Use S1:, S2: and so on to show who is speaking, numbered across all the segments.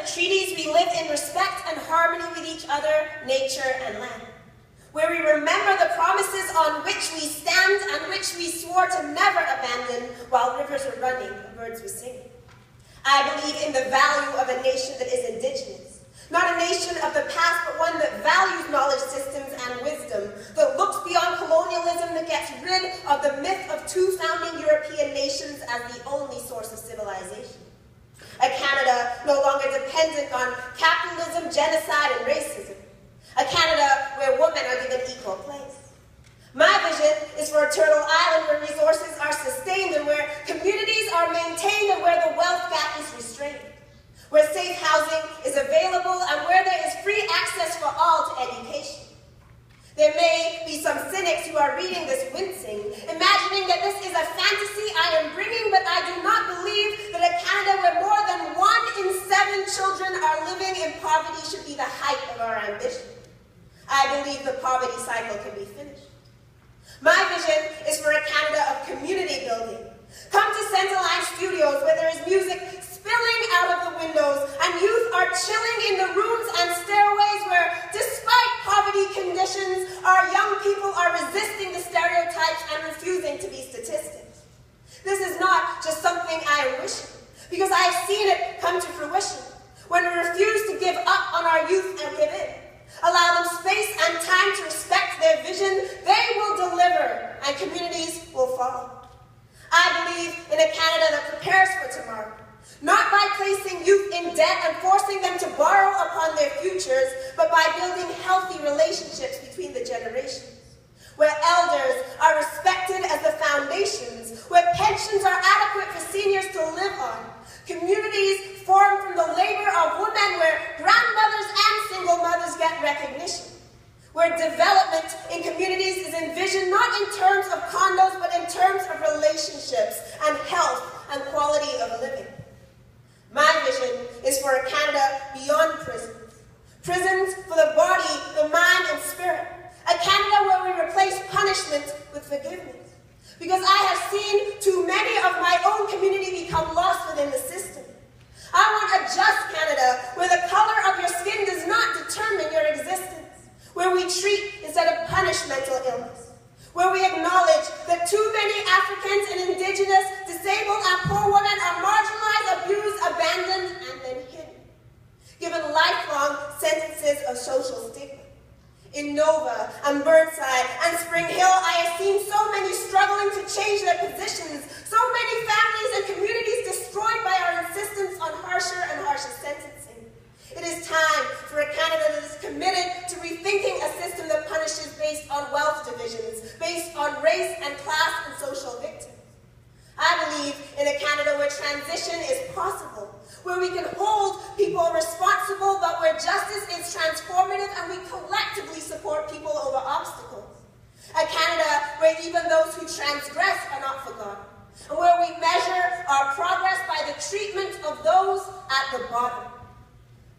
S1: the treaties, we live in respect and harmony with each other, nature, and land. Where we remember the promises on which we stand and which we swore to never abandon while rivers were running and birds were singing. I believe in the value of a nation that is indigenous, not a nation of the past, but one that values knowledge systems and wisdom, that looks beyond colonialism, that gets rid of the myth of two founding European nations as the only source of civilization. A Canada no longer dependent on capitalism, genocide, and racism. A Canada where women are given equal place. My vision is for a Turtle Island where resources are sustained and where communities are maintained and where the wealth gap is restrained. Where safe housing is available and where there is free access for all to education. There may be some cynics who are reading this wincing, imagining that this is a fantasy I am bringing, but I do not believe that a Canada where more than 1 in 7 children are living in poverty should be the height of our ambition. I believe the poverty cycle can be finished. My vision is for a Canada of community building. Come to Centerline Studios where there is music spilling out of the windows and youth are chilling in the rooms and stairways where, despite poverty conditions, our young people are resisting the stereotypes and refusing to be statistics. This is not just something I am wishing, because I have seen it come to fruition. When we refuse to give up on our youth and give in, allow them space and time to respect their vision, they will deliver and communities will follow. I believe in a Canada that prepares for tomorrow, not by placing youth in debt and forcing them to borrow upon their futures, but by building healthy relationships between the generations, where elders are respected as the foundations, where pensions are adequate for seniors to live on, communities formed from the labor of women, where grandmothers and single mothers get recognition, where development in communities is envisioned not in terms of condos, but in terms of relationships and health and quality of living. My vision is for a Canada beyond prisons. Prisons for the body, the mind, and spirit. A Canada where we replace punishment with forgiveness. Because I have seen too many of my own community become lost within the system. I want a just Canada where the color of your skin does not determine your existence. Where we treat instead of punish mental illness. Where we acknowledge that too many Africans and Indigenous, disabled and poor women are marginalized, abused, abandoned, and then hidden. Given lifelong sentences of social stigma. In Nova and Burnside and Spring Hill, I have seen so many struggling to change their positions, so many families and communities destroyed by our insistence on harsher and harsher sentencing. It is time for a Canada that is committed to rethinking a system that punishes based on wealth divisions, based on race and class and social victims. I believe in a Canada where transition is possible, where we can hold people responsible, but where justice is transformative and we collectively support people over obstacles. A Canada where even those who transgress are not forgotten, and where we measure our progress by the treatment of those at the bottom.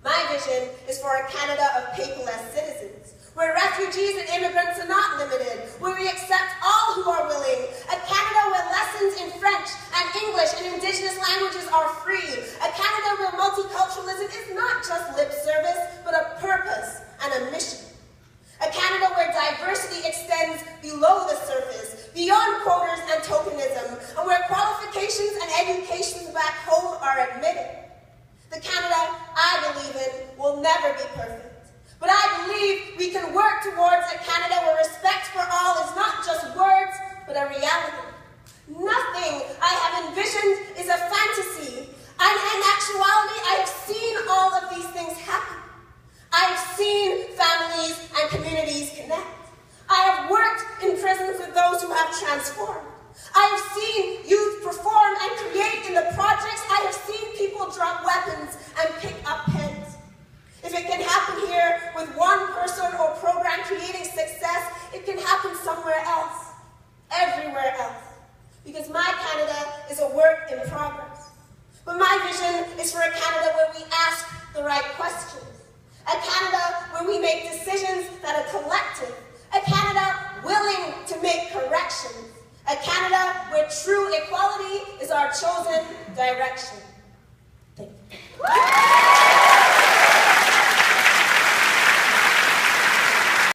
S1: My vision is for a Canada of paperless citizens, where refugees and immigrants are not limited, where we accept all who are willing, a Canada where lessons in French and English and Indigenous languages are free, a Canada where multiculturalism is not just lip service, but a purpose and a mission. A Canada where diversity extends below the surface, beyond quotas and tokenism, and where qualifications and educations back home are admitted. The Canada I believe in will never be perfect. But I believe we can work towards a Canada where respect for all is not just words, but a reality. Nothing I have envisioned is a fantasy, and in actuality, I have seen all of these things happen. I have seen families and communities connect. I have worked in prisons with those who have transformed. I have seen youth perform and create in the projects. I have seen people drop weapons and pick up pens. If it can happen here with one person or program creating success, it can happen somewhere else, everywhere else. Because my Canada is a work in progress. But my vision is for a Canada where we ask the right questions. A Canada where we make decisions that are collective. A Canada willing to make corrections. A Canada where true equality is our chosen direction.